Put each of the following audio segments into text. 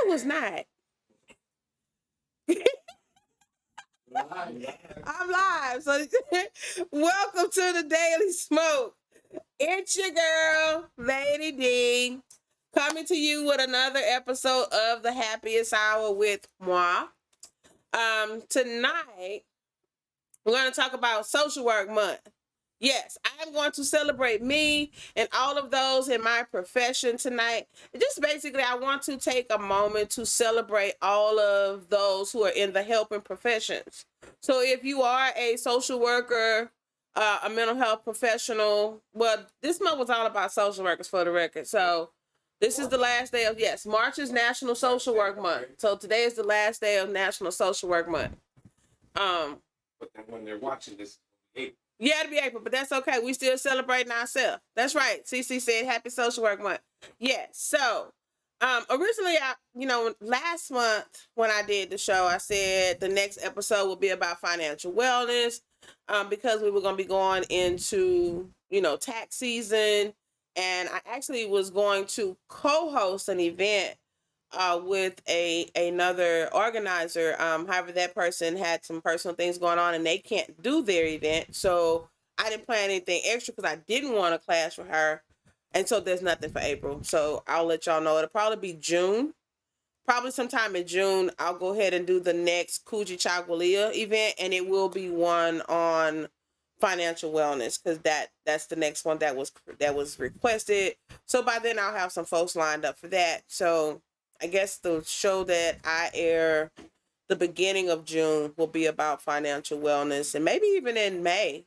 was not. I'm live. So welcome to the Daily Smoke. It's your girl, Lady D, coming to you with another episode of the Happiest Hour with moi. Tonight we're going to talk about Social Work Month. Yes, I'm going to celebrate me and all of those in my profession tonight. Just basically, I want to take a moment to celebrate all of those who are in the helping professions. So if you are a social worker, a mental health professional, well, this month was all about social workers for the record. So this is the last day of, yes, March is National Social Work Month. So today is the last day of National Social Work Month. But then when they're watching this, yeah, it'll be April, but that's okay. We still celebrating ourselves. That's right. CC said Happy Social Work Month. Yes. So, originally, last month when I did the show, I said the next episode will be about financial wellness, because we were going to be going into, tax season. And I actually was going to co-host an event with another organizer. However, that person had some personal things going on and they can't do their event. So I didn't plan anything extra because I didn't want to clash with her. And so there's nothing for April. So I'll let y'all know. It'll probably be June. Probably sometime in June, I'll go ahead and do the next Kuji Chagwalia event. And it will be one on financial wellness because that's the next one that was requested. So by then I'll have some folks lined up for that. So I guess the show that I air the beginning of June will be about financial wellness, and maybe even in May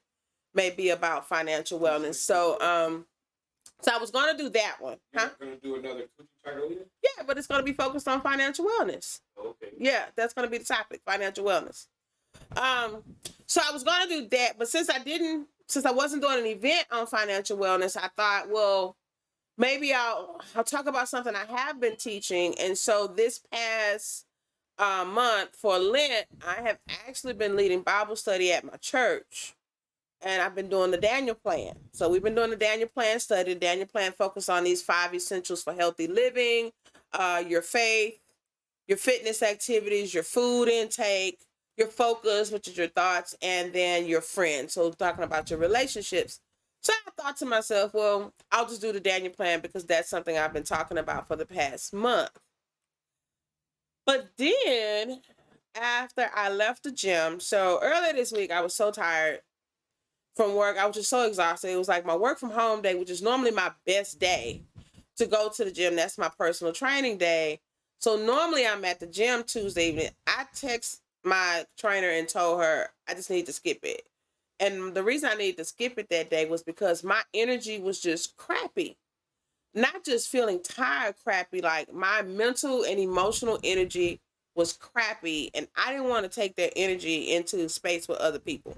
may be about financial wellness. So I was going to do that one. You're going to do another Yeah, but it's going to be focused on financial wellness. Okay. Yeah, that's going to be the topic, financial wellness. So I was going to do that, but since I wasn't doing an event on financial wellness, I thought, well, maybe I'll talk about something I have been teaching. And so this past month for Lent, I have actually been leading Bible study at my church. And I've been doing the Daniel Plan. So we've been doing the Daniel Plan study. The Daniel Plan focus on these 5 essentials for healthy living, your faith, your fitness activities, your food intake, your focus, which is your thoughts, and then your friends. So talking about your relationships. So I thought to myself, well, I'll just do the Daniel Plan because that's something I've been talking about for the past month. But then after I left the gym, so earlier this week, I was so tired from work. I was just so exhausted. It was like my work from home day, which is normally my best day to go to the gym. That's my personal training day. So normally I'm at the gym Tuesday evening. I text my trainer and told her I just need to skip it. And the reason I needed to skip it that day was because my energy was just crappy. Not just feeling tired, crappy, like my mental and emotional energy was crappy. And I didn't want to take that energy into space with other people.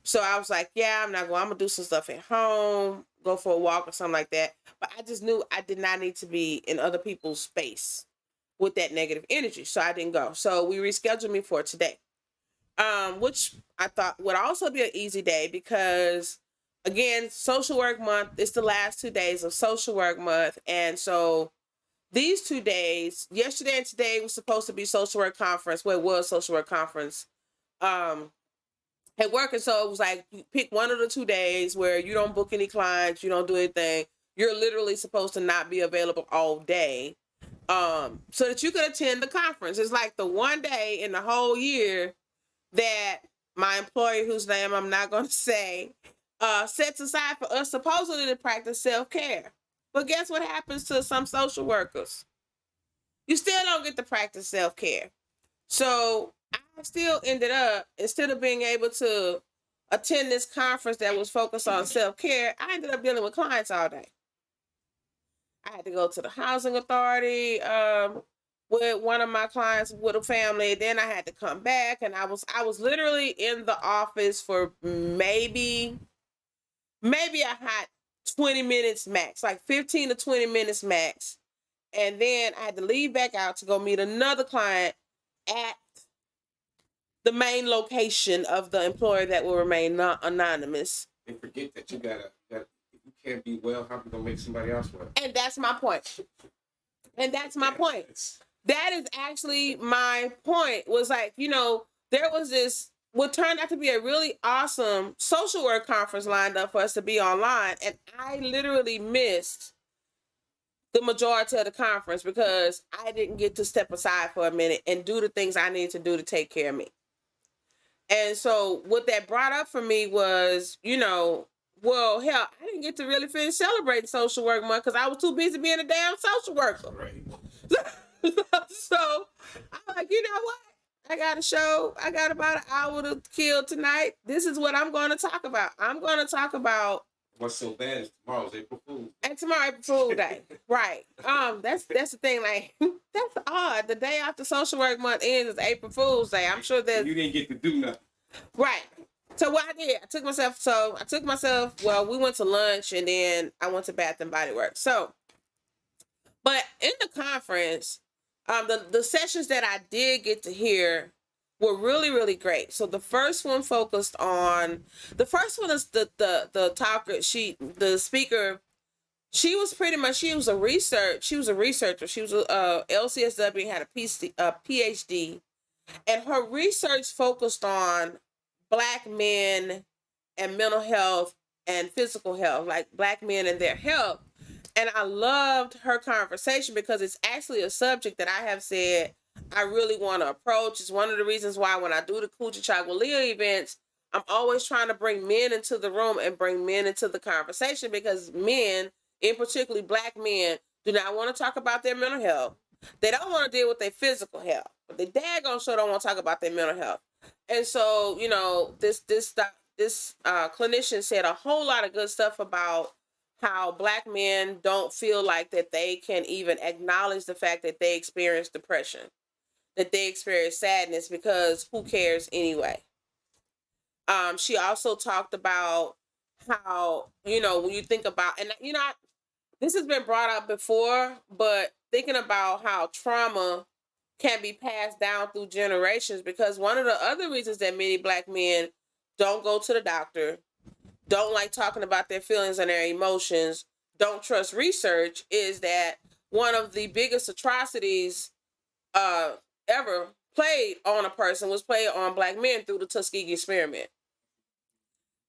So I was like, yeah, I'm not going. I'm going to do some stuff at home, go for a walk or something like that. But I just knew I did not need to be in other people's space with that negative energy. So I didn't go. So we rescheduled me for today. Which I thought would also be an easy day because, again, Social Work Month, it's the last 2 days of Social Work Month. And so these 2 days, yesterday and today was supposed to be Social Work Conference. Well, it was Social Work Conference at work. And so it was like, you pick one of the 2 days where you don't book any clients, you don't do anything. You're literally supposed to not be available all day so that you could attend the conference. It's like the one day in the whole year that my employer, whose name I'm not going to say, sets aside for us supposedly to practice self-care. But guess what happens to some social workers? You still don't get to practice self-care. So I still ended up, instead of being able to attend this conference that was focused on self-care, I ended up dealing with clients all day. I had to go to the housing authority, with one of my clients with a family. Then I had to come back, and I was literally in the office for maybe I had 20 minutes max, like 15 to 20 minutes max. And then I had to leave back out to go meet another client at the main location of the employer that will remain not anonymous. And forget that you gotta if you can't be well, how are you gonna make somebody else well? And that's my point. that is actually my point. Was like, there was this what turned out to be a really awesome social work conference lined up for us to be online, and I literally missed the majority of the conference because I didn't get to step aside for a minute and do the things I need to do to take care of me. And so what that brought up for me was, well, hell, I didn't get to really finish celebrating social work month because I was too busy being a damn social worker. Right. So I'm like, you know what? I got a show. I got about an hour to kill tonight. This is what I'm going to talk about. I'm going to talk about What's so bad is tomorrow's April Fool's. and tomorrow April Fool's Day. Right. That's the thing. Like, that's odd. The day after social work month ends is April Fool's Day. I'm sure that You didn't get to do nothing. right. So what I did, I took myself, well, we went to lunch and then I went to Bath and Body Works. So, but in the conference, the sessions that I did get to hear were really, really great. So the first one is the talker, the speaker, she was a researcher. She was a LCSW, had a PhD, and her research focused on Black men and mental health and physical health, like Black men and their health. And I loved her conversation because it's actually a subject that I have said I really want to approach. It's one of the reasons why when I do the Coochie Chagwalia events, I'm always trying to bring men into the room and bring men into the conversation because men, in particularly Black men, do not want to talk about their mental health. They don't want to deal with their physical health. But they daggone sure don't want to talk about their mental health. And so, this clinician said a whole lot of good stuff about how Black men don't feel like that they can even acknowledge the fact that they experience depression, that they experience sadness, because who cares anyway? She also talked about how, when you think about, and this has been brought up before, but thinking about how trauma can be passed down through generations, because one of the other reasons that many Black men don't go to the doctor, don't like talking about their feelings and their emotions, don't trust research, is that one of the biggest atrocities ever played on a person was played on Black men through the Tuskegee experiment.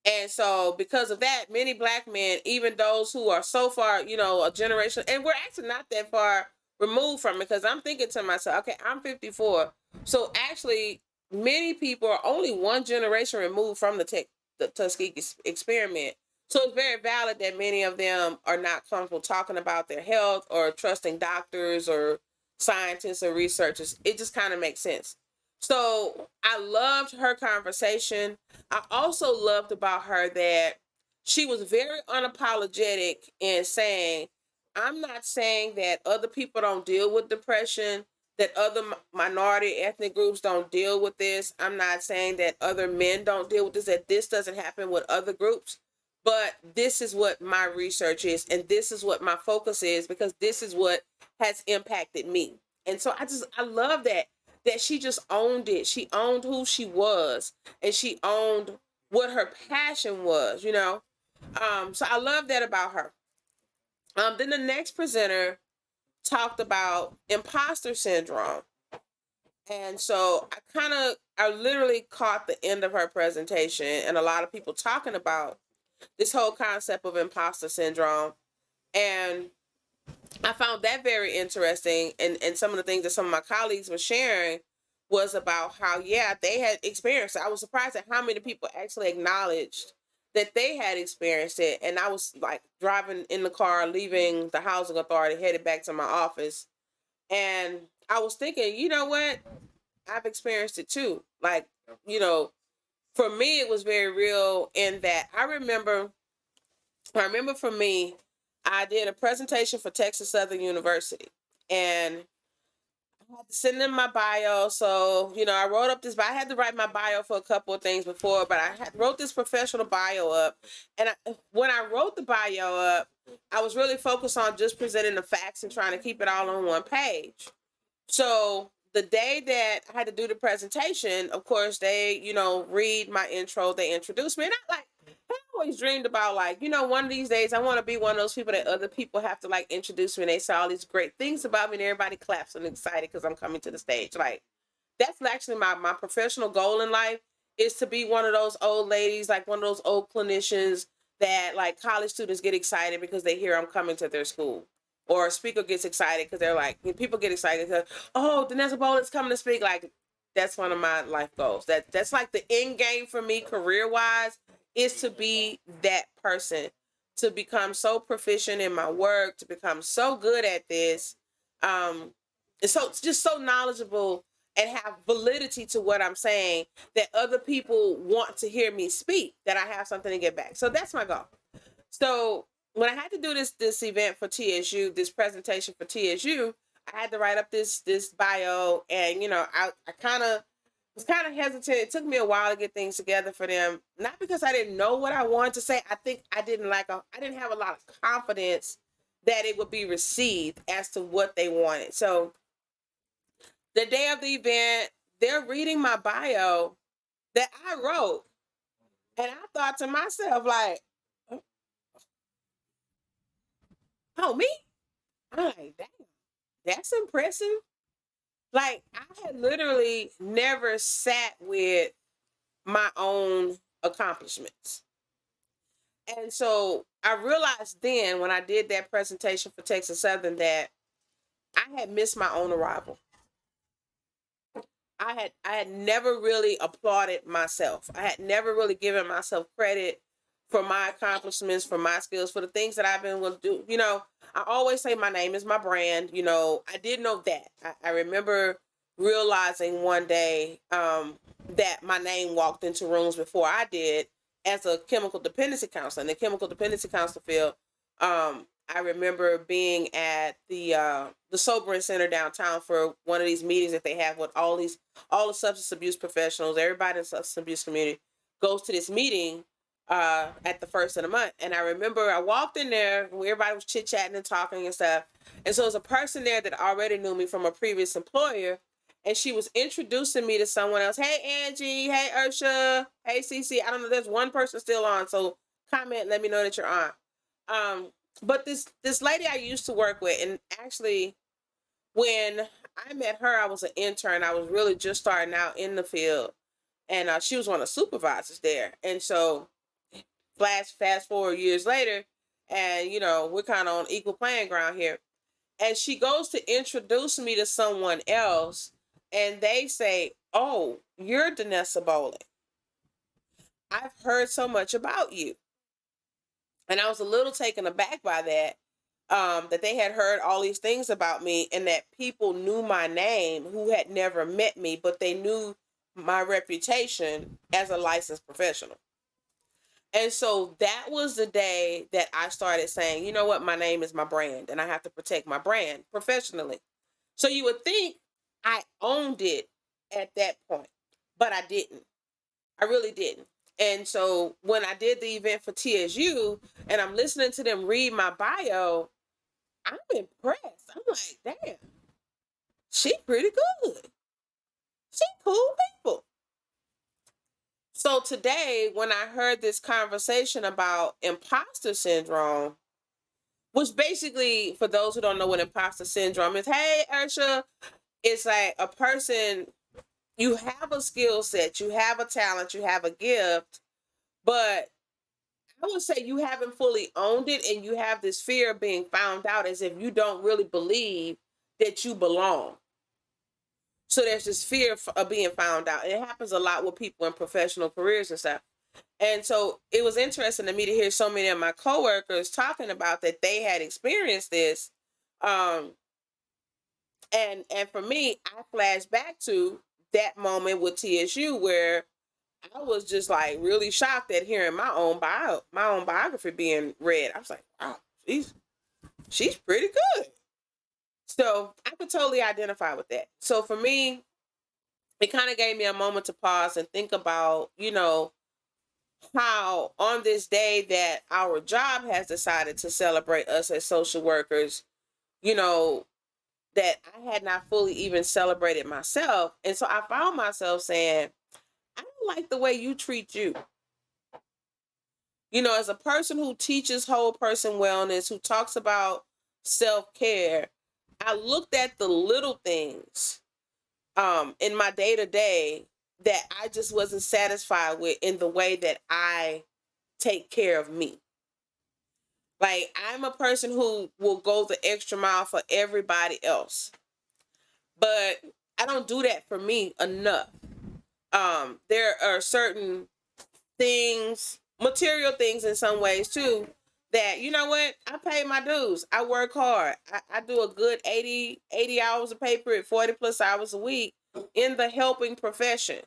And so because of that, many Black men, even those who are so far, a generation, and we're actually not that far removed from it, because I'm thinking to myself, okay, I'm 54. So actually, many people are only one generation removed from the Tuskegee experiment. So it's very valid that many of them are not comfortable talking about their health or trusting doctors or scientists or researchers. It just kind of makes sense. So I loved her conversation. I also loved about her that she was very unapologetic in saying, I'm not saying that other people don't deal with depression, that other minority ethnic groups don't deal with this. I'm not saying that other men don't deal with this, that this doesn't happen with other groups. But this is what my research is, and this is what my focus is, because this is what has impacted me. And so I love that she just owned it. She owned who she was, and she owned what her passion was, So I love that about her. Then the next presenter talked about imposter syndrome. And so I literally caught the end of her presentation and a lot of people talking about this whole concept of imposter syndrome. And I found that very interesting. And some of the things that some of my colleagues were sharing was about how, they had experienced it. I was surprised at how many people actually acknowledged that they had experienced it. And I was like driving in the car, leaving the housing authority, headed back to my office. And I was thinking, you know what? I've experienced it too. Like, for me, it was very real in that I remember for me, I did a presentation for Texas Southern University, and I had to send in my bio. So, I wrote up I had to write my bio for a couple of things before, but I wrote this professional bio up. And when I wrote the bio up, I was really focused on just presenting the facts and trying to keep it all on one page. So the day that I had to do the presentation, of course, they, read my intro, they introduced me. And I always dreamed about, like, one of these days I want to be one of those people that other people have to, like, introduce me, and they say all these great things about me, and everybody claps and excited because I'm coming to the stage. Like, that's actually my professional goal in life, is to be one of those old ladies, like one of those old clinicians that, like, college students get excited because they hear I'm coming to their school. Or a speaker gets excited because they're like, people get excited because, oh, Danessa Bolling's coming to speak. Like, that's one of my life goals. That's like the end game for me, career wise, is to be that person, to become so proficient in my work, to become so good at this, and so just so knowledgeable and have validity to what I'm saying, that other people want to hear me speak, that I have something to get back. So that's my goal. So when I had to do this event for TSU, this presentation for TSU, I had to write up this bio, and I kind of was kind of hesitant. It took me a while to get things together for them, not because I didn't know what I wanted to say. I think I didn't have a lot of confidence that it would be received as to what they wanted. So the day of the event, they're reading my bio that I wrote, and I thought to myself, like, oh, me? I'm like, damn, that's impressive. Like, I had literally never sat with my own accomplishments. And so I realized then, when I did that presentation for Texas Southern, that I had missed my own arrival. I had never really applauded myself. I had never really given myself credit for my accomplishments, for my skills, for the things that I've been able to do. I always say my name is my brand. I did know that. I remember realizing one day that my name walked into rooms before I did, as a chemical dependency counselor. In the chemical dependency counselor field, I remember being at the sobering center downtown for one of these meetings that they have with all the substance abuse professionals. Everybody in the substance abuse community goes to this meeting at the first of the month. And I remember I walked in there where everybody was chit-chatting and talking and stuff. And so there's a person there that already knew me from a previous employer, and she was introducing me to someone else. Hey, Angie. Hey, Ursha. Hey, Cece. I don't know. There's one person still on, so comment. Let me know that you're on. But this lady I used to work with, and actually when I met her, I was an intern. I was really just starting out in the field, and she was one of the supervisors there. And so fast forward years later, and we're kind of on equal playing ground here. And she goes to introduce me to someone else, and they say, "Oh, you're Danessa Bolling. I've heard so much about you." And I was a little taken aback by that, that they had heard all these things about me, and that people knew my name who had never met me, but they knew my reputation as a licensed professional. And so that was the day that I started saying, you know what, my name is my brand, and I have to protect my brand professionally. So you would think I owned it at that point, but I didn't. I really didn't. And so when I did the event for TSU and I'm listening to them read my bio, I'm impressed. I'm like, damn, she pretty good. She cool people. So today, when I heard this conversation about imposter syndrome, which basically, for those who don't know what imposter syndrome is, hey, Ursha, it's like a person, you have a skill set, you have a talent, you have a gift, but I would say you haven't fully owned it, and you have this fear of being found out, as if you don't really believe that you belong. So there's this fear of being found out. And it happens a lot with people in professional careers and stuff. And so it was interesting to me to hear so many of my coworkers talking about that they had experienced this. And for me, I flashed back to that moment with TSU where I was just like really shocked at hearing my own biography being read. I was like, wow, she's pretty good. So I could totally identify with that. So for me, it kind of gave me a moment to pause and think about, how on this day that our job has decided to celebrate us as social workers, that I had not fully even celebrated myself. And so I found myself saying, I don't like the way you treat you. You know, as a person who teaches whole person wellness, who talks about self-care, I looked at the little things in my day-to-day that I just wasn't satisfied with in the way that I take care of me. Like, I'm a person who will go the extra mile for everybody else, but I don't do that for me enough. There are certain things, material things in some ways too, that, you know what, I pay my dues. I work hard. I do a good 80 hours of paper at 40 plus hours a week in the helping profession.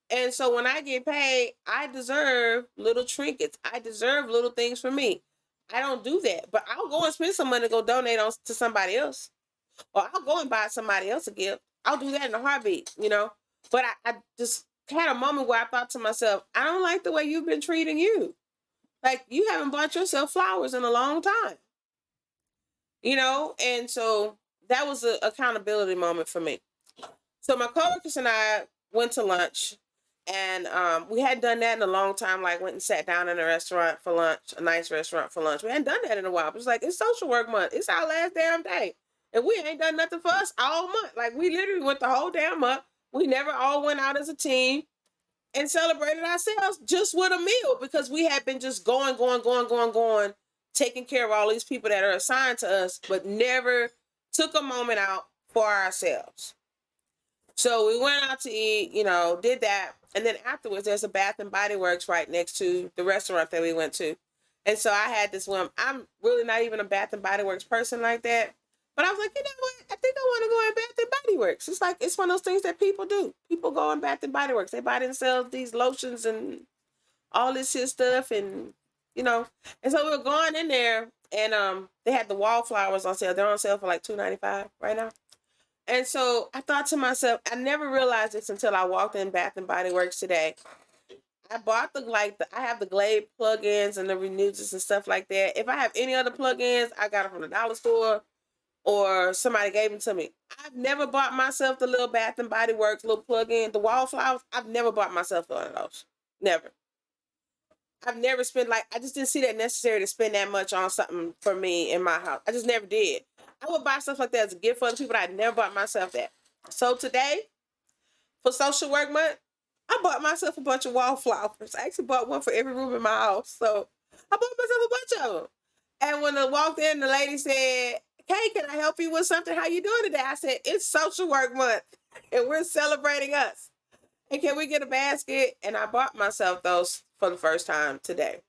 And so when I get paid, I deserve little trinkets. I deserve little things for me. I don't do that, but I'll go and spend some money to go donate to somebody else, or I'll go and buy somebody else a gift. I'll do that in a heartbeat, you know. But I just had a moment where I thought to myself, I don't like the way you've been treating you. Like, you haven't bought yourself flowers in a long time, you know. And so that was an accountability moment for me. So my coworkers and I went to lunch, and we hadn't done that in a long time. Like, went and sat down in a restaurant for lunch, a nice restaurant for lunch. We hadn't done that in a while. It was like, it's social work month. It's our last damn day, and we ain't done nothing for us all month. Like, we literally went the whole damn month. We never all went out as a team and celebrated ourselves just with a meal, because we had been just going, taking care of all these people that are assigned to us, but never took a moment out for ourselves. So we went out to eat, you know, did that. And then afterwards, there's a Bath and Body Works right next to the restaurant that we went to. And so I had this one. I'm really not even a Bath and Body Works person like that. But I was like, you know what? I think I want to go in Bath and Body Works. It's like, it's one of those things that people do. People go in Bath and Body Works. They buy themselves these lotions and all this shit stuff, and, you know. And so we were going in there, and they had the wallflowers on sale. They're on sale for like $2.95 right now. And so I thought to myself, I never realized this until I walked in Bath and Body Works today. I bought I have the Glade plugins and the Renewers and stuff like that. If I have any other plugins, I got them from the dollar store, or somebody gave them to me. I've never bought myself the little Bath and Body Works little plug-in, the wallflowers. I've never bought myself one of those. Never. I've never spent, like, I just didn't see that necessary to spend that much on something for me in my house. I just never did. I would buy stuff like that as a gift for other people, but I never bought myself that. So today, for Social Work Month, I bought myself a bunch of wallflowers. I actually bought one for every room in my house. So I bought myself a bunch of them. And when I walked in, the lady said, "Hey, can I help you with something? How you doing today?" I said, "It's Social Work Month, and we're celebrating us. And can we get a basket?" And I bought myself those for the first time today.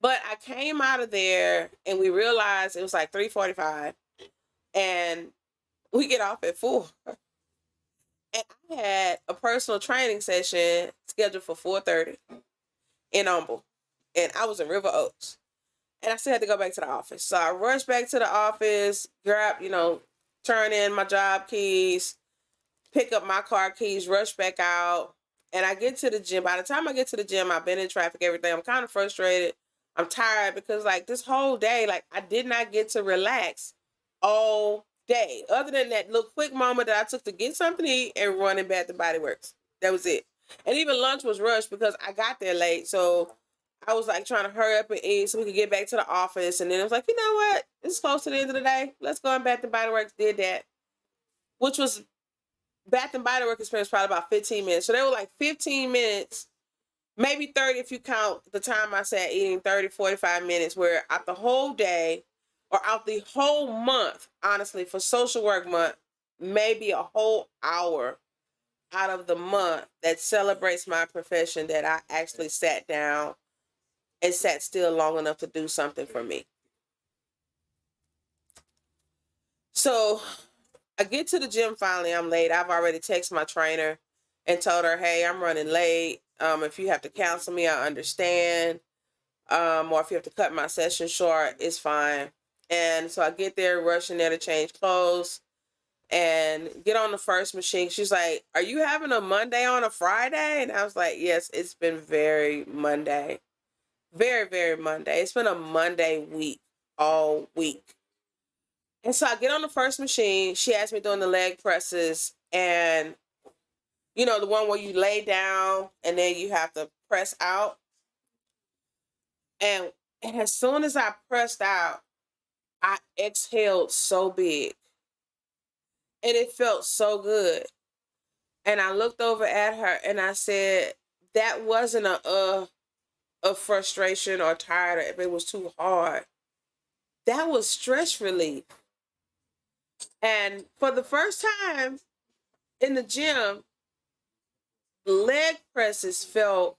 But I came out of there, and we realized it was like 3:45, and we get off at 4. And I had a personal training session scheduled for 4:30 in Humble, and I was in River Oaks. And I still had to go back to the office. So I rushed back to the office, turn in my job keys, pick up my car keys, rush back out. And I get to the gym. By the time I get to the gym, I've been in traffic, everything. I'm kind of frustrated. I'm tired because, like, this whole day, like, I did not get to relax all day. Other than that little quick moment that I took to get something to eat and run in Bath and Body Works. That was it. And even lunch was rushed because I got there late. So I was like trying to hurry up and eat so we could get back to the office. And then I was like, you know what? It's close to the end of the day. Let's go in Bath and Body Works. Did that. Which was, Bath and Body Works experience probably about 15 minutes. So they were like 15 minutes, maybe 30 if you count the time I sat eating, 30, 45 minutes, where out the whole day or out the whole month, honestly, for Social Work Month, maybe a whole hour out of the month that celebrates my profession that I actually sat down and sat still long enough to do something for me. So I get to the gym finally. I'm late. I've already texted my trainer and told her, "Hey, I'm running late. If you have to cancel me, I understand. Or if you have to cut my session short, it's fine." And so I get there, rushing there to change clothes and get on the first machine. She's like, "Are you having a Monday on a Friday?" And I was like, "Yes, it's been very Monday. Very, very Monday. It's been a Monday week, all week." And so I get on the first machine. She asked me doing the leg presses, and the one where you lay down and then you have to press out. And as soon as I pressed out, I exhaled so big. And it felt so good. And I looked over at her and I said, that wasn't a frustration or tired or if it was too hard. That was stress relief. And for the first time in the gym, leg presses felt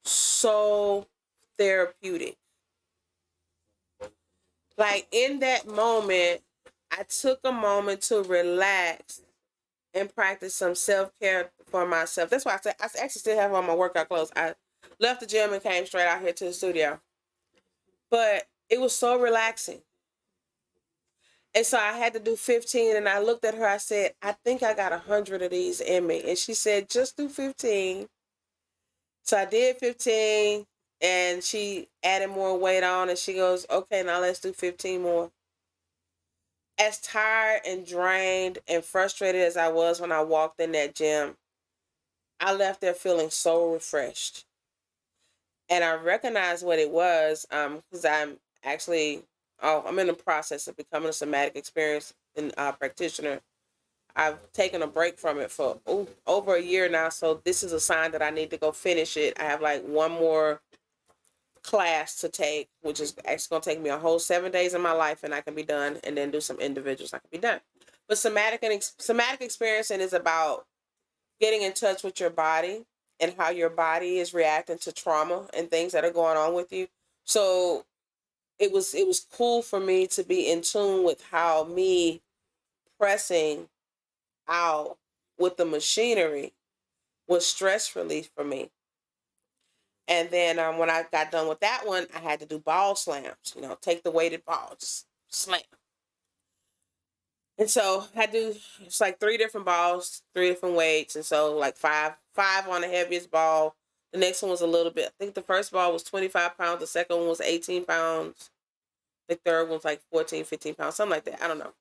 so therapeutic. Like in that moment, I took a moment to relax and practice some self-care for myself. That's why I actually still have on my workout clothes. I left the gym and came straight out here to the studio. But it was so relaxing. And so I had to do 15 and I looked at her, I said, I think I got 100 of these in me. And she said, just do 15. So I did 15 and she added more weight on and she goes, okay, now let's do 15 more. As tired and drained and frustrated as I was when I walked in that gym, I left there feeling so refreshed. And I recognized what it was because I'm in the process of becoming a somatic experience and practitioner. I've taken a break from it for over a year now, so this is a sign that I need to go finish it. I have like one more class to take, which is actually going to take me a whole 7 days of my life, and I can be done, and then do some individuals. I can be done. But somatic experiencing is about getting in touch with your body and how your body is reacting to trauma and things that are going on with you. So it was cool for me to be in tune with how me pressing out with the machinery was stress relief for me. And then when I got done with that one, I had to do ball slams. Take the weighted ball, just slam. And so I do, it's like 3 different balls, 3 different weights. And so like five on the heaviest ball. The next one was a little bit, I think the first ball was 25 pounds. The second one was 18 pounds. The third one was like 14, 15 pounds, something like that. I don't know.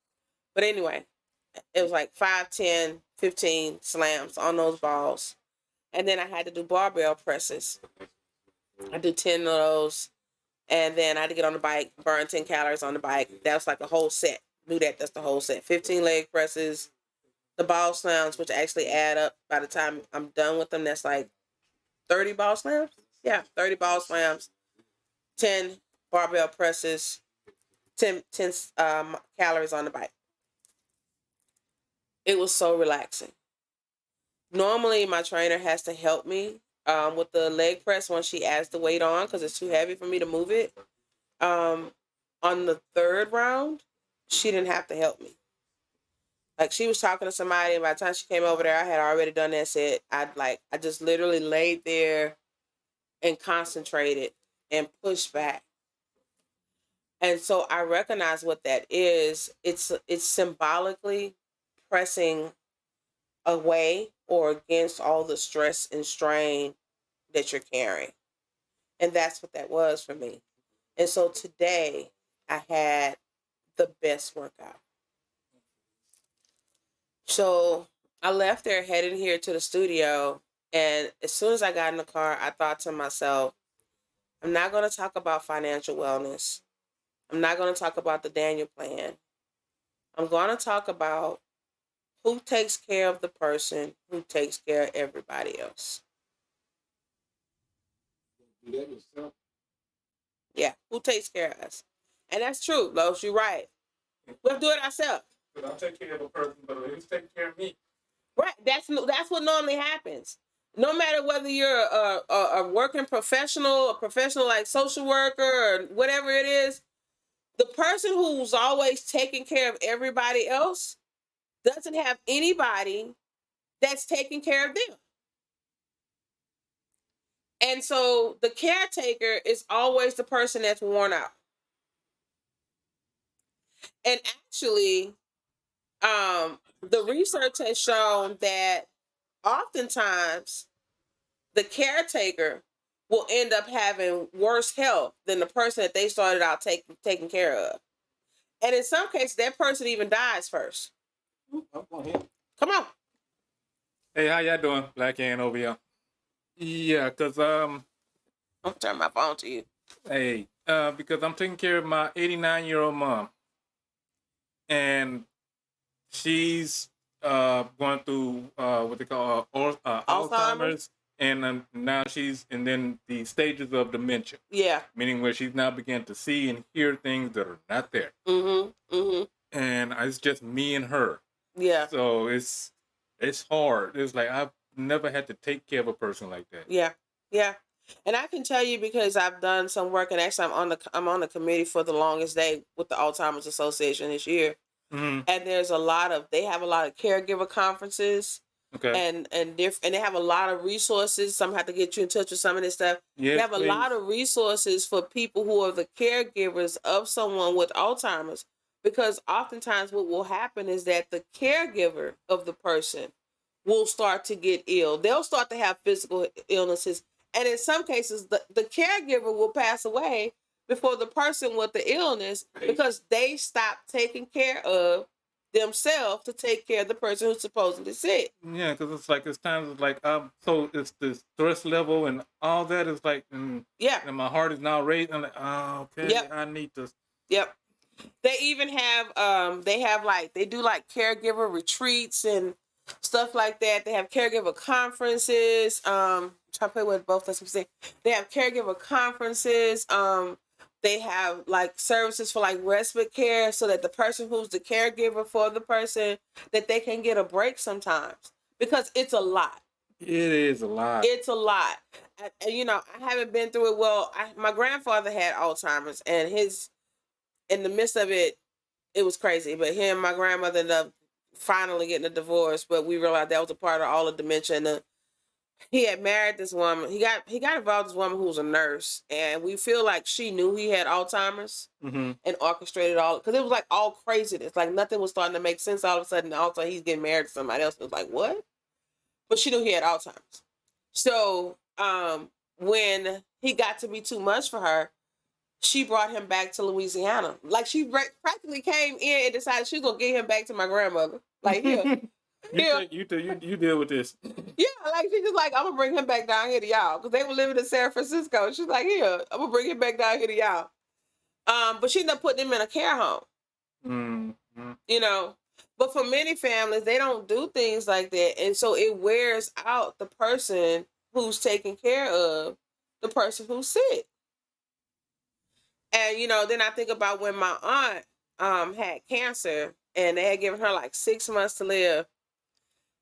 But anyway, it was like 5, 10, 15 slams on those balls. And then I had to do barbell presses. I do 10 of those. And then I had to get on the bike, burn 10 calories on the bike. That was like a whole set. Do that, that's the whole set. 15 leg presses, the ball slams, which actually add up by the time I'm done with them. That's like 30 ball slams. Yeah, 30 ball slams, 10 barbell presses, 10 calories on the bike. It was so relaxing. Normally, my trainer has to help me with the leg press once she adds the weight on because it's too heavy for me to move it. On the 3rd round, she didn't have to help me. Like she was talking to somebody, and by the time she came over there, I had already done that set. I just literally laid there and concentrated and pushed back. And so I recognize what that is. It's symbolically pressing away or against all the stress and strain that you're carrying. And that's what that was for me. And so today I had the best workout. So I left there heading here to the studio. And as soon as I got in the car, I thought to myself, I'm not going to talk about financial wellness. I'm not going to talk about the Daniel plan. I'm going to talk about who takes care of the person who takes care of everybody else. Do that yourself. Yeah, who takes care of us? And that's true, Los. You're right. We have to do it ourselves. But I'll take care of a person, but who's taking care of me? Right. That's what normally happens. No matter whether you're a working professional, a professional like social worker or whatever it is, the person who's always taking care of everybody else doesn't have anybody that's taking care of them. And so the caretaker is always the person that's worn out. And actually, the research has shown that oftentimes the caretaker will end up having worse health than the person that they started out taking care of. And in some cases, that person even dies first. Come on. Hey, how y'all doing? Black Ann over here. Yeah, cause I'll turn my phone to you. Hey, because I'm taking care of my 89-year-old mom, and she's going through what they call Alzheimer's? Alzheimer's, and now she's and then the stages of dementia, Yeah. meaning where she's now beginning to see and hear things that are not there, and it's just me and her. Yeah. So it's hard. It's like I've never had to take care of a person like that. Yeah. Yeah. And I can tell you because I've done some work, and actually I'm on the committee for the longest day with the Alzheimer's Association this year. Mm-hmm. And they have a lot of caregiver conferences. Okay. And they have a lot of resources. Some have to get you in touch with some of this stuff. Yes, they have a please. lot of resources for people who are the caregivers of someone with Alzheimer's, because oftentimes what will happen is that the caregiver of the person will start to get ill. They'll start to have physical illnesses, and in some cases the caregiver will pass away before the person with the illness, because they stop taking care of themselves to take care of the person who's supposedly sick. Yeah, because it's times like so it's the stress level and all that is like Yeah. and my heart is now raised. I'm like, oh, okay, Yep. I need to. Yep. They even have they do like caregiver retreats and stuff like that. They have caregiver conferences. Try to play with both. That's what I'm saying. They have caregiver conferences. They have like services for like respite care, so that the person who's the caregiver for the person, that they can get a break sometimes, because it's a lot. It is a lot. It's a lot. I haven't been through it. Well, my grandfather had Alzheimer's, and in the midst of it, it was crazy. But him and my grandmother ended up finally getting a divorce. But we realized that was a part of all the dementia. And he had married this woman. He got involved with this woman who was a nurse, and we feel like she knew he had Alzheimer's and orchestrated all, because it was like all craziness. Like nothing was starting to make sense. All of a sudden, also he's getting married to somebody else. It was like, what? But she knew he had Alzheimer's. So when he got to be too much for her, she brought him back to Louisiana. Like she practically came in and decided she was gonna get him back to my grandmother. Like here, you deal with this. Yeah, like she just like, I'm gonna bring him back down here to y'all, because they were living in San Francisco. She's like, here, I'm gonna bring him back down here to y'all. But she ended up putting him in a care home. Mm-hmm. But for many families, they don't do things like that, and so it wears out the person who's taking care of the person who's sick. And then I think about when my aunt had cancer, and they had given her like 6 months to live.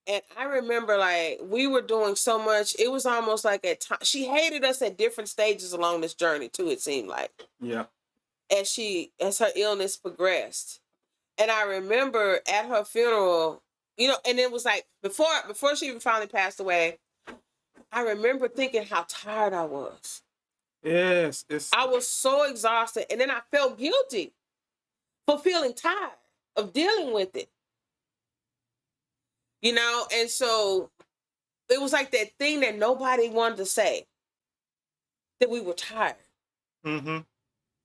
And I remember like we were doing so much. It was almost like at time she hated us at different stages along this journey too, it seemed like. Yeah. As her illness progressed. And I remember at her funeral, and it was like before she even finally passed away, I remember thinking how tired I was. Yes, I was so exhausted, and then I felt guilty for feeling tired of dealing with it. And so it was like that thing that nobody wanted to say, that we were tired. Mm-hmm.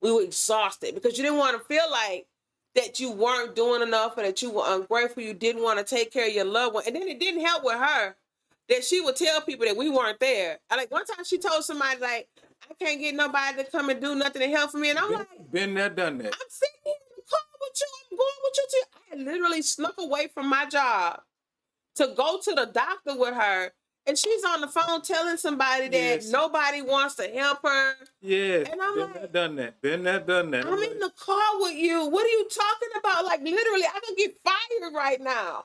We were exhausted, because you didn't want to feel like that you weren't doing enough, or that you were ungrateful. You didn't want to take care of your loved one. And then it didn't help with her that she would tell people that we weren't there. Like one time she told somebody like, I can't get nobody to come and do nothing to help for me. And I'm been there, done that. I'm sitting here in the car with you. I'm going with you too. I had literally snuck away from my job to go to the doctor with her, and she's on the phone telling somebody that nobody wants to help her. Yes, and I'm been like, there, done that. Been there, done that. I'm in the car with you. What are you talking about? Like literally, I could get fired right now.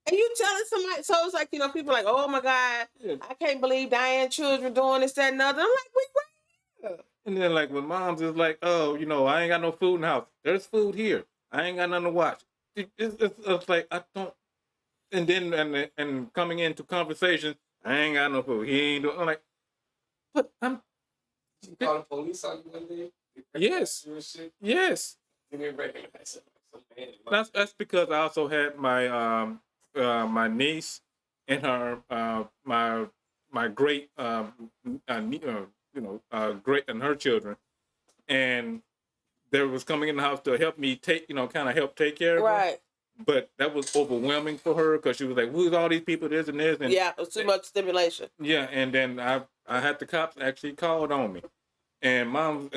And you telling somebody, so it's like, people are like, oh my God, I can't believe Diane children doing this, that, and other. I'm like, we right here. And then like when mom's is like, oh, I ain't got no food in the house. There's food here. I ain't got nothing to watch. It's like I don't. And then and coming into conversation, I ain't got no food. He ain't doing. I'm like, but I'm. You call the police on you one day? Yes. Yes. That's because I also had my my niece and her my great great and her children, and they was coming in the house to help me kind of help take care of her. But that was overwhelming for her, because she was like, who's all these people, this and this, and it was too much stimulation. Yeah, and then I had the cops actually called on me, And mom's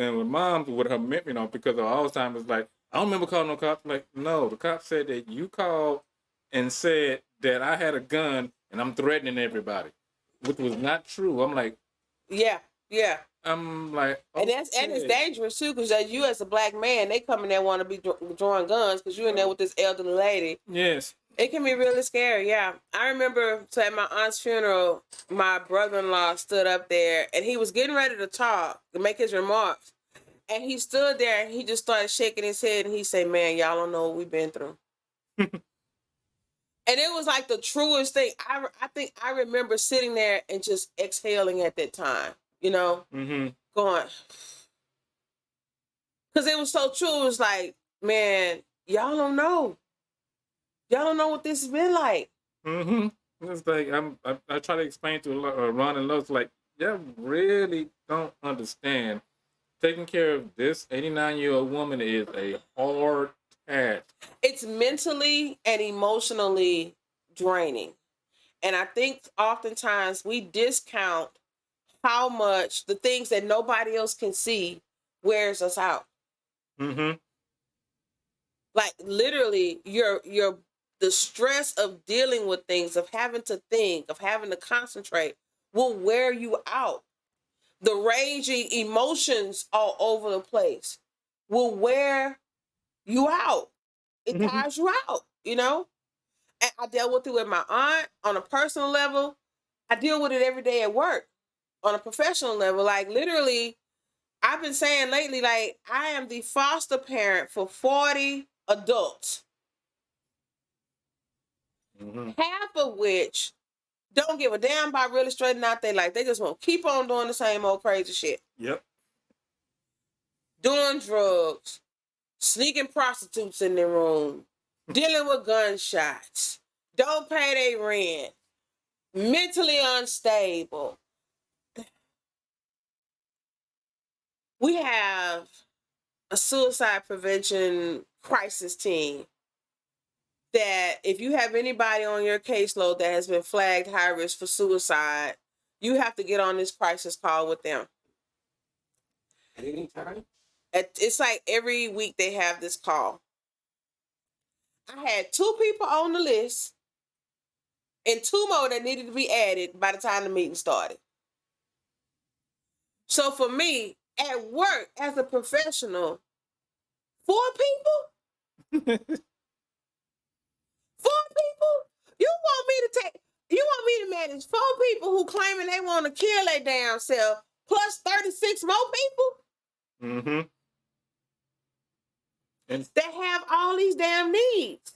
with her, because of Alzheimer's, like, I don't remember calling no cops. Like, no, the cop said that you called and said that I had a gun and I'm threatening everybody, which was not true. I'm like, Yeah. I'm like, And it's okay. dangerous too, because you as a black man, they come in there want to be drawing guns because you're in there with this elderly lady. Yes. It can be really scary. Yeah, I remember. So at my aunt's funeral, my brother-in-law stood up there, and he was getting ready to talk to make his remarks, and he stood there and he just started shaking his head, and he said, "Man, y'all don't know what we've been through." And it was like the truest thing. I think I remember sitting there and just exhaling at that time, Mm-hmm. going, because it was so true. It was like, man, y'all don't know. Y'all don't know what this has been like. Mm-hmm. It's like I try to explain to Ron and Lowe's, like, y'all really don't understand. Taking care of this 89-year-old woman is a hard task. It's mentally and emotionally draining. And I think oftentimes we discount how much the things that nobody else can see wears us out. Mm-hmm. Like literally the stress of dealing with things, of having to think, of having to concentrate will wear you out. The raging emotions all over the place will wear you out. It Mm-hmm. tires you out, And I dealt with it with my aunt on a personal level. I deal with it every day at work on a professional level. Like literally, I've been saying lately, like, I am the foster parent for 40 adults, Mm-hmm. half of which don't give a damn about really straightening out their life. They just want to keep on doing the same old crazy shit. Yep. Doing drugs, sneaking prostitutes in their room, dealing with gunshots, don't pay their rent, mentally unstable. We have a suicide prevention crisis team that if you have anybody on your caseload that has been flagged high risk for suicide, you have to get on this crisis call with them. At any time? It's like every week they have this call. I had 2 people on the list and 2 more that needed to be added by the time the meeting started. So for me, at work as a professional, 4 people? 4 people? You want me to manage 4 people who claiming they want to kill their damn self plus 36 more people? Mm-hmm. And That have all these damn needs.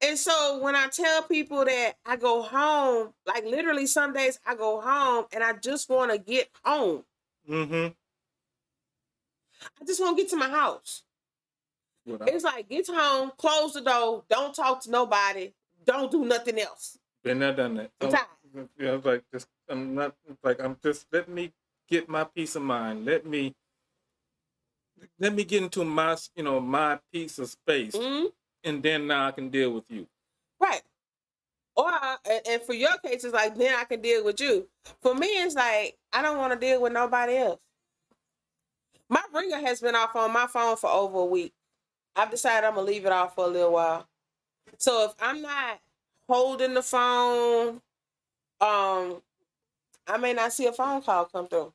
And so when I tell people that I go home, like literally some days I go home and I just want to get home. mm-hmm. I just want to get to my house. It's like, get home, close the door, don't talk to nobody, don't do nothing else. Been there, done that. I'm tired. Yeah, it's like I'm just let me get my peace of mind. Let me get into my my piece of space, Mm-hmm. and then now I can deal with you. Right. Or, and for your case, it's like, then I can deal with you. For me, it's like, I don't want to deal with nobody else. My ringer has been off on my phone for over a week. I've decided I'm going to leave it off for a little while. So if I'm not holding the phone, I may not see a phone call come through.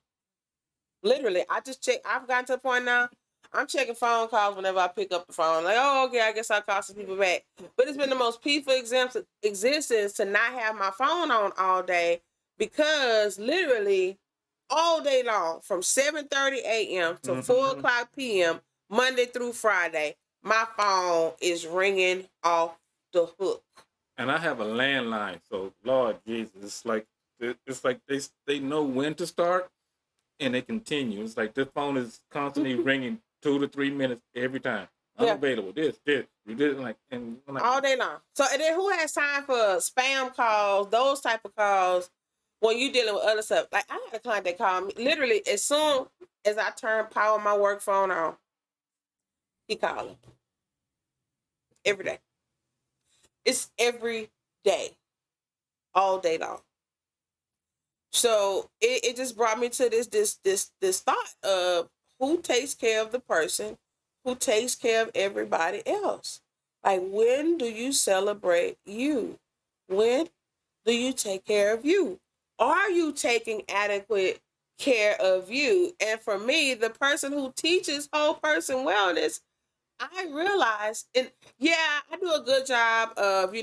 Literally, I just check. I've gotten to the point now, I'm checking phone calls whenever I pick up the phone. Like, oh, okay, I guess I'll call some people back. But it's been the most peaceful existence to not have my phone on all day, because literally all day long from 7:30 a.m. to 4 o'clock p.m., Monday through Friday, my phone is ringing off the hook. And I have a landline, so Lord Jesus, it's like they know when to start and they continue. It's like this phone is constantly ringing 2 to 3 minutes every time. Unavailable. Yeah. This. You did like, and I'm like, all day long. So and then who has time for spam calls, those type of calls when you dealing with other stuff? Like, I had a client that called me literally as soon as I turned power my work phone on. He calling every day. It's every day, all day long. So it just brought me to this thought of who takes care of the person who takes care of everybody else. Like, when do you celebrate you? When do you take care of you? Are you taking adequate care of you? And for me, the person who teaches whole person wellness, I realize, and yeah, I do a good job of,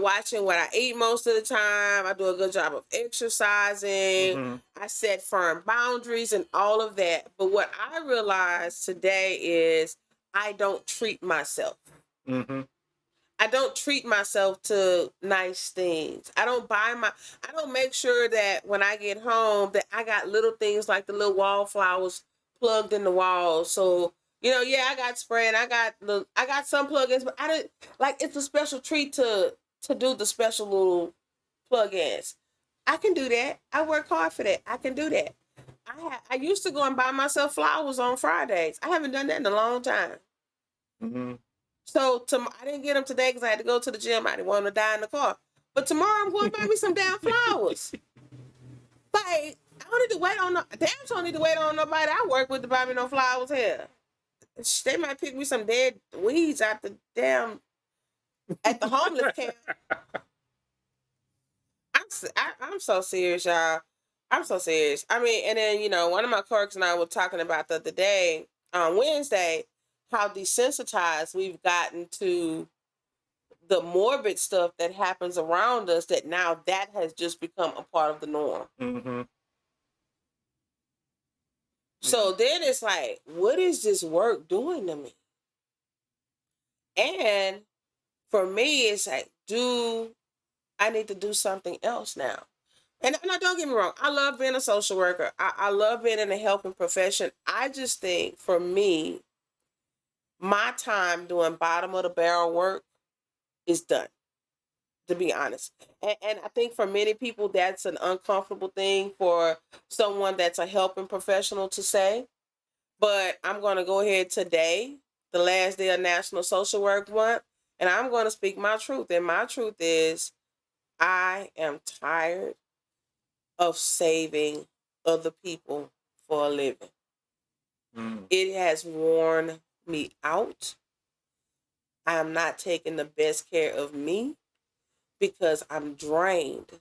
watching what I eat most of the time. I do a good job of exercising. Mm-hmm. I set firm boundaries and all of that. But what I realized today is I don't treat myself. Mm-hmm. I don't treat myself to nice things. I don't make sure that when I get home that I got little things like the little wallflowers plugged in the wall. So, yeah, I got spray and I got some plugins, but I didn't like, it's a special treat to do the special little plugins. I can do that. I work hard for that. I can do that. I used to go and buy myself flowers on Fridays. I haven't done that in a long time. Mm-hmm. So I didn't get them today because I had to go to the gym. I didn't want to die in the car. But tomorrow I'm going to buy me some damn flowers. Like, I don't need to wait on don't need to wait on nobody I work with to buy me no flowers here. They might pick me some dead weeds at the homeless camp. I'm so serious, y'all. I'm so serious. I mean, and then, one of my clerks and I were talking about the other day on Wednesday how desensitized we've gotten to the morbid stuff that happens around us, that now that has just become a part of the norm. Mm-hmm. So then it's like, what is this work doing to me? And for me, it's like, I need to do something else now? And now, don't get me wrong. I love being a social worker. I love being in a helping profession. I just think, for me, my time doing bottom of the barrel work is done, to be honest. And I think for many people, that's an uncomfortable thing for someone that's a helping professional to say. But I'm going to go ahead today, the last day of National Social Work Month, and I'm going to speak my truth. And my truth is, I am tired of saving other people for a living. Mm. It has worn me out. I am not taking the best care of me because I'm drained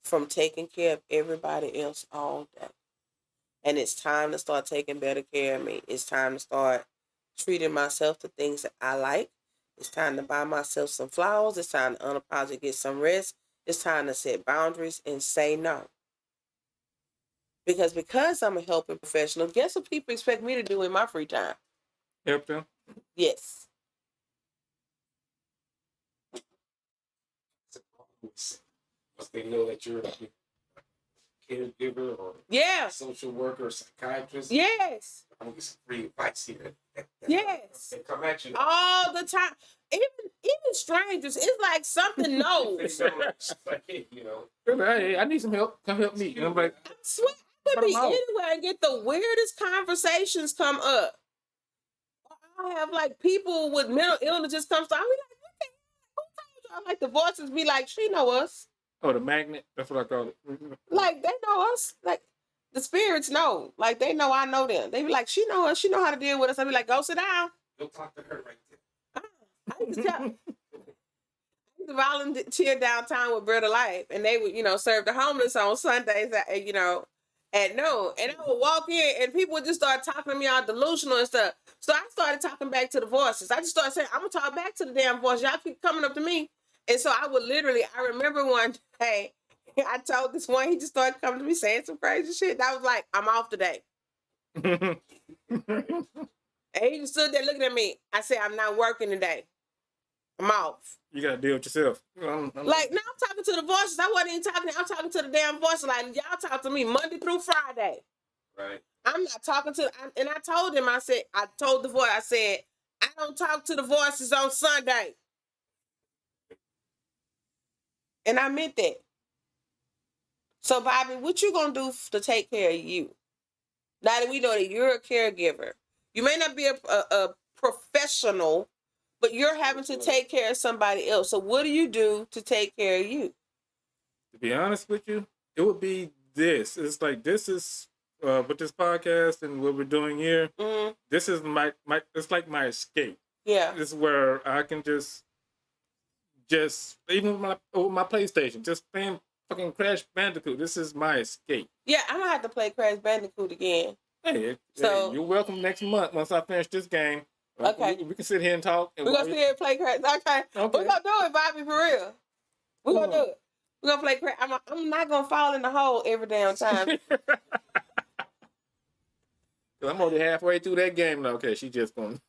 from taking care of everybody else all day. And it's time to start taking better care of me. It's time to start treating myself to things that I like. It's time to buy myself some flowers. It's time to unapologetically get some rest. It's time to set boundaries and say no. Because I'm a helping professional, guess what people expect me to do in my free time? Help them. Yes. Once they know that you're a caregiver or Yeah. social worker or psychiatrist, Yes. I'm gonna get some free advice here. Yes. They come at you All the time. Even strangers, it's like something knows. Hey, I need some help. Come help me. And I'm like, I swear, I could be anywhere and get the weirdest conversations come up. I have like people with mental illness just come. So I be like, what the hell? Who told you? I like the voices be like, she know us. oh, the magnet. That's what I call it. Like, they know us. Like, the spirits know. Like, they know I know them. They be like, she know us. She know how to deal with us. I be like, go sit down. Go talk to her right there. I used to volunteer downtown with Bread of Life, and they would, serve the homeless on Sundays at noon. And I would walk in, and people would just start talking to me all delusional and stuff. So I started talking back to the voices. I just started saying, I'm going to talk back to the damn voice. Y'all keep coming up to me. And so I remember one day, I told this one, he just started coming to me saying some crazy shit. And I was like, I'm off today. And he just stood there looking at me. I said, I'm not working today. I'm off. You gotta deal with yourself. Like, now I'm talking to the voices. I wasn't even talking. I'm talking to the damn voices. Like, y'all talk to me Monday through Friday. Right. I'm not talking to. And I told him. I told the voice. I said, I don't talk to the voices on Sunday. And I meant that. So, Bobby, what you gonna do to take care of you? Now that we know that you're a caregiver, you may not be a professional, but you're having to take care of somebody else. So what do you do to take care of you? To be honest with you, it would be this. It's like this is with this podcast and what we're doing here. Mm-hmm. This is my it's like my escape. Yeah. This is where I can just even with my PlayStation, just playing fucking Crash Bandicoot. This is my escape. Yeah, I'm gonna have to play Crash Bandicoot again. Hey, So- you're welcome next month once I finish this game. Okay. We can sit here and talk. And We're gonna sit here and play Crash. Okay. We're gonna do it, Bobby, for real. We're gonna do it. We're gonna play Crash. I'm not gonna fall in the hole every damn time. I'm already halfway through that game now. Okay, she just going.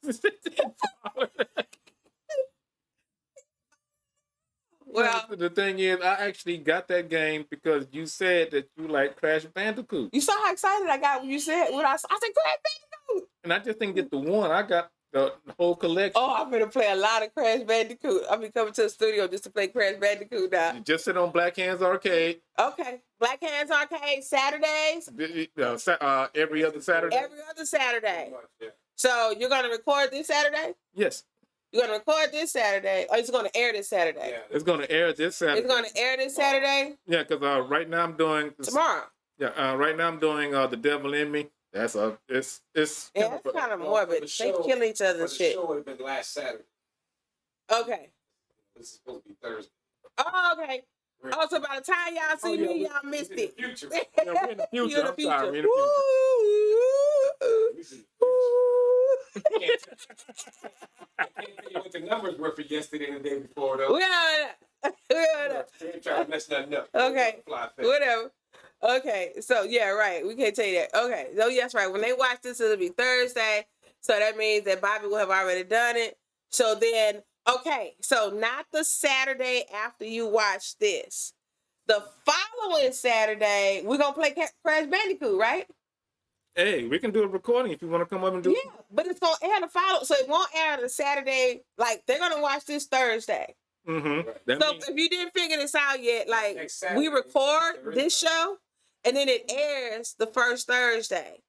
Well, the thing is, I actually got that game because you said that you like Crash Bandicoot, you saw how excited I got when you said what I said. Crash Bandicoot. and I just didn't get the one. I got the whole collection. Oh, I'm gonna play a lot of Crash Bandicoot. I'll be coming to the studio just to play Crash Bandicoot now. You just sit on Black Hands Arcade. Okay. Black Hands Arcade Saturdays. Every other Saturday. Every other Saturday. Yeah. So you're gonna record this Saturday? Yes, You're gonna record this Saturday, or it's gonna air this Saturday? Yeah. it's going to air this Saturday. It's gonna air this Saturday. Yeah, because right now I'm doing Tomorrow. Yeah, right now I'm doing The Devil in Me. That's it's Yeah, it's kind of Well, morbid. for the They show- killing each other But and the shit. show would have been last Saturday. Okay. This is supposed to be Thursday. Oh, okay. Oh, so by the time y'all see yeah, me, y'all missed It's in it. the future. Yeah, we're in the You future. in the I'm sorry, we're in the Woo! This is- Woo! I can't tell you what the numbers were for yesterday and the day before, though. We on that. I ain't trying to mess nothing up. Okay. Fly fast. Whatever. Okay, so yeah, right. We can't tell you that. Okay, so yes, right. When they watch this, it'll be Thursday. So that means that Bobby will have already done it. So then, okay, so not the Saturday after you watch this. The following Saturday, we're gonna play Crash Bandicoot, right? Hey, we can do a recording if you want to come up and do. Yeah, but it's gonna air the follow, so it won't air the Saturday. Like they're gonna watch this Thursday. Mm-hmm. That So means, if you didn't figure this out yet, like Next Saturday, we record there is this no- show and then it airs the first Thursday.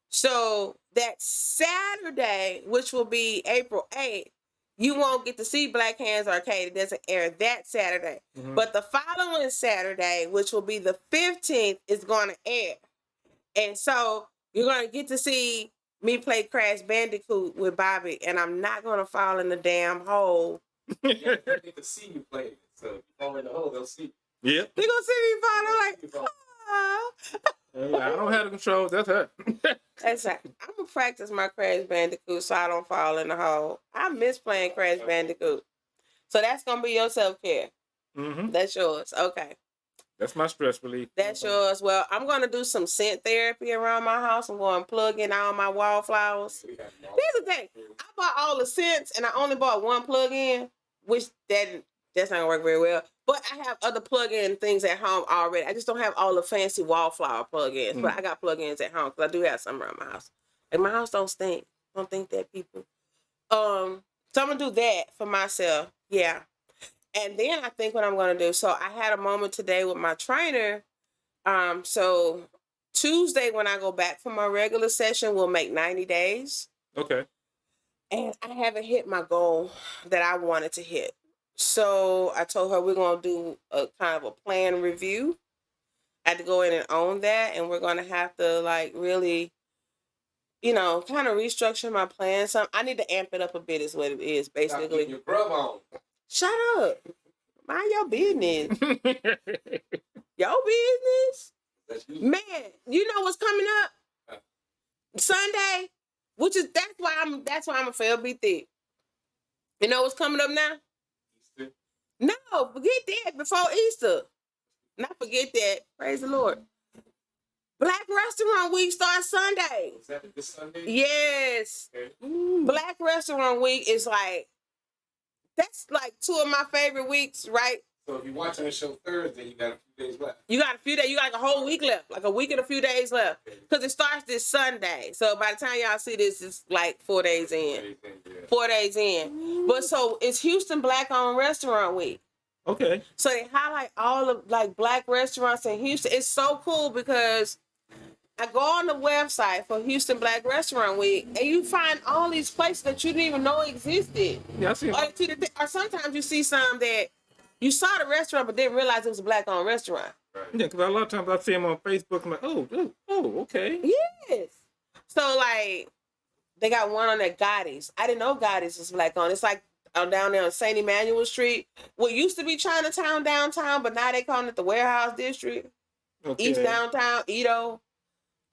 So that Saturday, which will be April 8th, you won't get to see Black Hands Arcade. It doesn't air that Saturday. Mhm. But the following Saturday, which will be the 15th, is going to air. And so you're going to get to see me play Crash Bandicoot with Bobby, and I'm not going to fall in the damn hole. Yeah, they get to see you play it. So if you fall in the hole, they'll see. yep. They're going to see me fall. I'm like, You fall. oh. I don't have the controls. That's her. That's right. I'm gonna practice my Crash Bandicoot so I don't fall in the hole. I miss playing Crash Bandicoot. So that's gonna be your self-care. Mm-hmm. That's yours. Okay. That's my stress relief. That's yours. Well, I'm gonna do some scent therapy around my house. I'm going to plug in all my wallflowers. We have them all. Here's the thing. I bought all the scents and I only bought one plug-in, which that's not gonna work very well. But I have other plug-in things at home already. I just don't have all the fancy wallflower plug-ins. But I got plug-ins at home because I do have some around my house. And my house don't stink. Don't think that, people. So I'm gonna do that for myself. Yeah. And then I think what I'm gonna do. So I had a moment today with my trainer. So Tuesday when I go back for my regular session, we'll make 90 days. Okay. And I haven't hit my goal that I wanted to hit. So I told her we're going to do a kind of a plan review. I had to go in and own that. And we're going to have to like really, kind of restructure my plan. So I need to amp it up a bit is what it is, Stop getting basically. your grub on. Shut up. Mind your business. Your business? That's you. Man, you know what's coming up? Sunday, that's why I'm a fail be thick. You know what's coming up now? Easter. No, forget that before Easter. Not forget that. Praise the Lord. Black Restaurant Week starts Sunday. Is that this Sunday? Yes. Okay. Black Restaurant Week is that's like two of my favorite weeks, right? So if you're watching the show Thursday, you got a few days left. You got a few days, you got like a whole week left, like a week and a few days left. Because it starts this Sunday. So by the time y'all see this, it's like 4 days in. 4 days in. But so it's Houston Black Owned Restaurant Week. Okay. So they highlight all of like black restaurants in Houston. It's so cool because I go on the website for Houston Black Restaurant Week and you find all these places that you didn't even know existed. Yeah, I see. Or sometimes you see some that You saw the restaurant, but didn't realize it was a Black-owned restaurant. Right. Yeah, because a lot of times I see them on Facebook. I'm like, oh, okay. Yes. So like, they got one on that Gotti's. I didn't know Gotti's was Black-owned. It's like down there on St. Emmanuel Street. What used to be Chinatown downtown, but now they calling it the Warehouse District. Okay. East Downtown, Edo.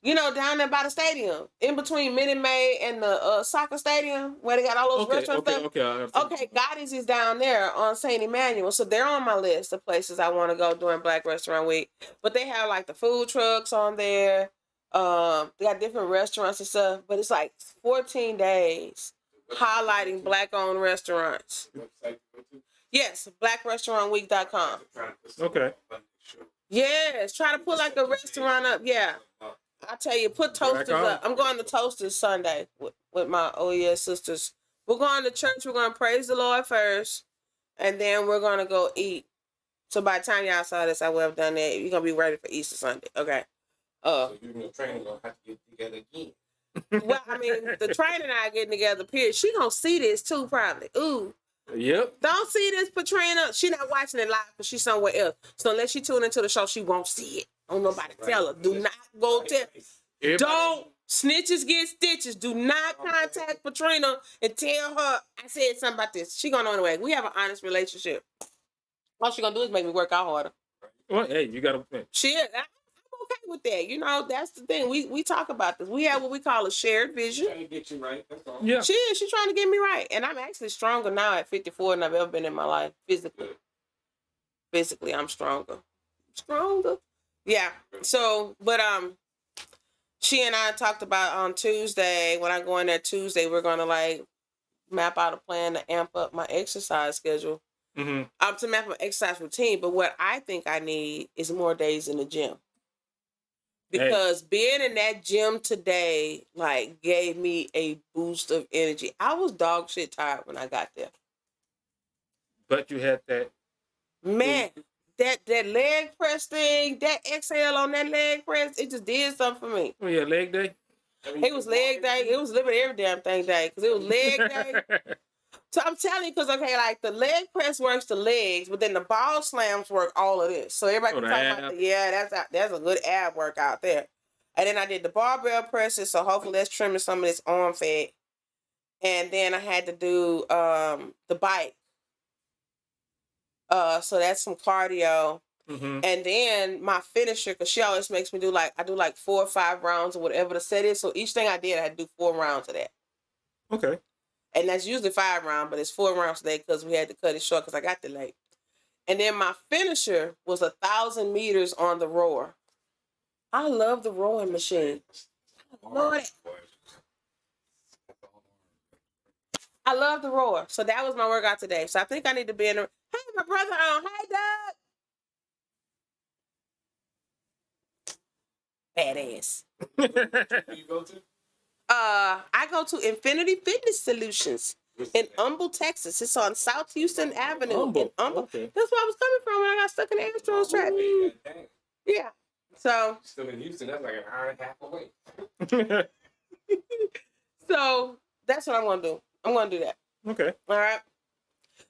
You know, down there by the stadium, in between Minute Maid and the soccer stadium, where they got all those restaurants. Okay, Gotti's is down there on St. Emmanuel, so they're on my list of places I want to go during Black Restaurant Week. But they have like the food trucks on there. They got different restaurants and stuff, but it's like 14 days highlighting Black-owned restaurants. Website to go to? Yes, blackrestaurantweek.com. Okay. Yes, try to put like a restaurant up. Yeah. I tell you, put Toasters up. I'm going to Toasters Sunday with my OES sisters. We're going to church. We're going to praise the Lord first, and then we're going to go eat. So by the time y'all saw this, I will have done that. You're going to be ready for Easter Sunday. Okay. So you and the trainer going to have to get together again. Well, I mean, the trainer and I are getting together, period. She going to see this too, probably. Ooh. Yep. Don't see this, Patrina. She not watching it live because she's somewhere else. So unless she tune into the show, she won't see it. Don't nobody tell her. Do not go tell. Don't snitches get stitches. Do not contact Patrina and tell her I said something about this. She gonna know anyway. We have an honest relationship. All she gonna do is make me work out harder. Well, hey, you gotta. She is. I'm okay with that. You know, that's the thing. We talk about this. We have what we call a shared vision. Trying to get you right. That's all. Yeah. She is. She's trying to get me right. And I'm actually stronger now at 54 than I've ever been in my life. Physically, I'm stronger. Yeah. So, but she and I talked about on Tuesday, when I go in there Tuesday, we're gonna like map out a plan to amp up my exercise schedule. Mm-hmm. To map my exercise routine. But what I think I need is more days in the gym. Because being in that gym today, like, gave me a boost of energy. I was dog shit tired when I got there. But you had that. Man, that leg press thing, that exhale on that leg press, it just did something for me. Oh yeah, leg day. It was leg day. It was literally every damn thing day. Because it was leg day. So I'm telling you, because, okay, like, the leg press works the legs, but then the ball slams work all of this. So everybody can talk about that's a good ab workout there. And then I did the barbell presses, so hopefully that's trimming some of this arm fat. And then I had to do the bike. So that's some cardio. Mm-hmm. And then my finisher, because she always makes me do I do 4 or 5 rounds or whatever the set is. So each thing I did, I had to do 4 rounds of that. Okay. And that's usually 5 rounds, but it's 4 rounds today because we had to cut it short because I got there late. And then my finisher was 1,000 meters on the rower. I love the rowing machine. Lord, I love the rower. So that was my workout today. So I think I need to be in the... Hey, my brother on. Hi, Doug. Badass. Who you go to? I go to Infinity Fitness Solutions in Humble, Texas. It's on South Houston Avenue. Humble. In Humble. Okay. That's where I was coming from when I got stuck in the Astros traffic. Dang. Yeah. So Still in Houston, that's like an hour and a half away. so that's what I'm gonna do. I'm gonna do that. Okay. All right.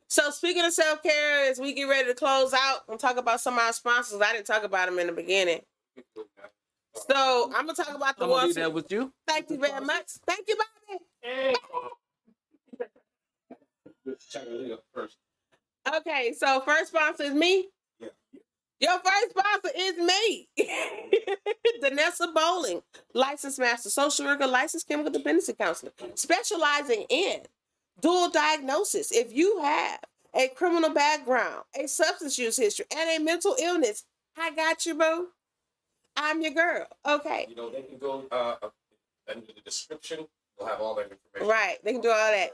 So speaking of self-care, as we get ready to close out and talk about some of our sponsors, I didn't talk about them in the beginning. So I'm gonna talk about the I'm gonna ones. do that with you. Thank you very much. Thank you, Bobby. First. Okay, so first sponsor is me. Yeah. Your first sponsor is me. Danessa Bolling, licensed master social worker, licensed chemical dependency counselor, specializing in dual diagnosis. If you have a criminal background, a substance use history, and a mental illness, I got you, boo. I'm your girl. Okay. You know, they can go under the description. We'll have all that information. Right. They can do all that.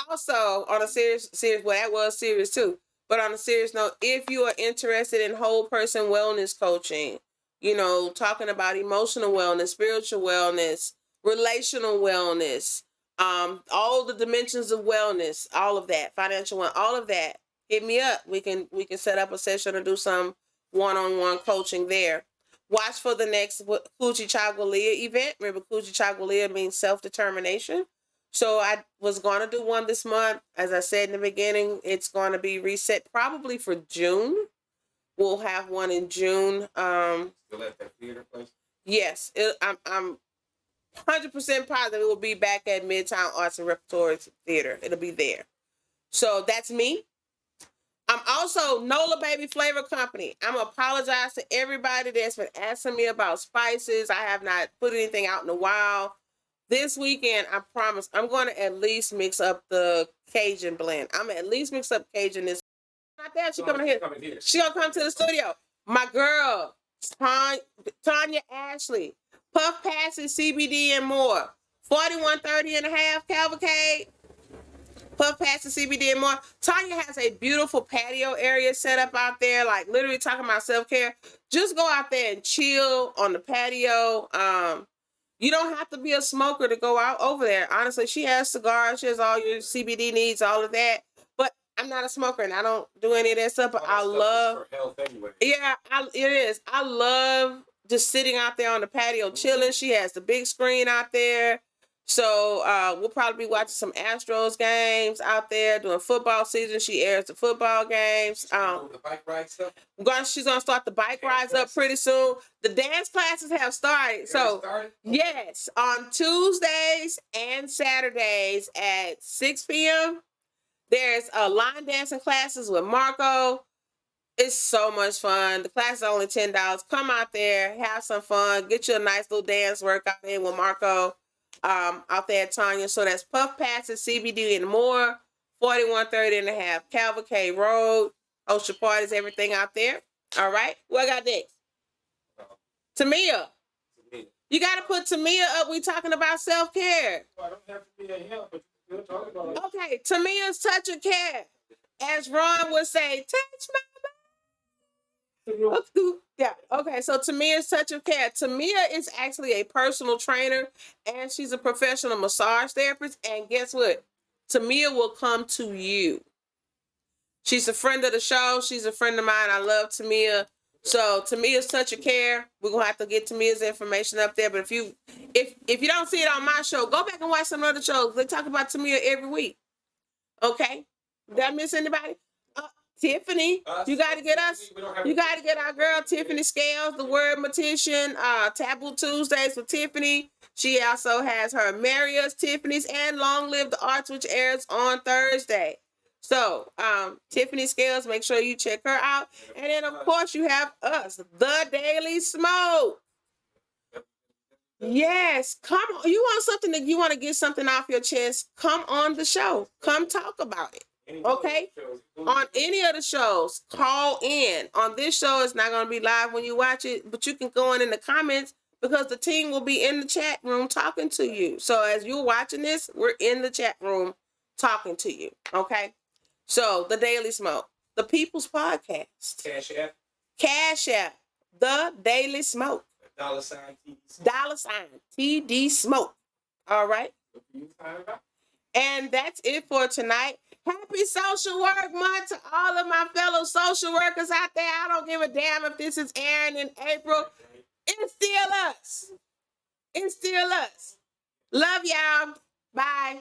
Also, on a serious, well, that was serious too. But on a serious note, if you are interested in whole person wellness coaching, you know, talking about emotional wellness, spiritual wellness, relational wellness, all the dimensions of wellness, all of that, financial one, all of that, hit me up. We can set up a session or do some one-on-one coaching there. Watch for the next Kuji Chagwalia event. Remember, Kuji Chagwalia means self-determination. So I was going to do one this month. As I said in the beginning, it's going to be reset probably for June. We'll have one in June. Still at that theater place? Yes, I'm 100% positive it will be back at Midtown Arts and Repertory Theater. It'll be there. So that's me. I'm also Nola Baby Flavor Company. I'm going to apologize to everybody that's been asking me about spices. I have not put anything out in a while. This weekend, I promise, I'm going to at least mix up the Cajun blend. I'm going to at least mix up Cajun this. Not that she coming here. She going to come to the studio. My girl, Tanya Ashley, Puff Passes, CBD and more. 4130 and a half Cavalcade. Puff Passes, CBD and more. Tanya has a beautiful patio area set up out there, like literally talking about self-care. Just go out there and chill on the patio. You don't have to be a smoker to go out over there. Honestly, she has cigars. She has all your CBD needs, all of that. But I'm not a smoker and I don't do any of that stuff. But I love. For health anyway. Yeah, it is. I love just sitting out there on the patio chilling. She has the big screen out there. So we'll probably be watching some Astros games out there during football season. She airs the football games. The bike ride stuff? She's gonna start the bike rides up pretty soon. The dance classes have started. So yes, on Tuesdays and Saturdays at 6 p.m. There's line dancing classes with Marco. It's so much fun. The class is only $10. Come out there, have some fun, get you a nice little dance workout in with Marco. Out there at Tanya. So that's Puff Passes, CBD and more. 4130 and a half Cavalcade Road. Host your parties, everything out there. All right. What I got next? Tamia. You got to put Tamia up. We talking about self-care. I don't have to be a help, but you still talk about it. Okay. Tamia's touch of care. As Ron would say, touch my yeah. Okay. So Tamia's touch of care. Tamia is actually a personal trainer and she's a professional massage therapist. And guess what? Tamia will come to you. She's a friend of the show. She's a friend of mine. I love Tamia. So Tamia's touch of care. We're gonna have to get Tamia's information up there. But if you don't see it on my show, go back and watch some other shows. They talk about Tamia every week. Okay. Did I miss anybody? Tiffany, you got to get us. You got to get our girl Tiffany Scales, the Word Mortician, Taboo Tuesdays with Tiffany. She also has her Maria's, Tiffany's, and Long Live the Arts, which airs on Thursday. So, Tiffany Scales, make sure you check her out. And then, of course, you have us, The Daily Smoke. Yes, come on. You want something that you want to get something off your chest? Come on the show. Come talk about it. Okay, on any of the shows, call in. On this show, it's not going to be live when you watch it, but you can go in the comments because the team will be in the chat room talking to you. So as you're watching this, we're in the chat room talking to you. Okay, so The Daily Smoke, the People's Podcast. Cash App, The Daily Smoke. $ TD Smoke. All right. And that's it for tonight. Happy Social Work Month to all of my fellow social workers out there. I don't give a damn if this is airing in April. It's still us. It's still us. Love y'all. Bye.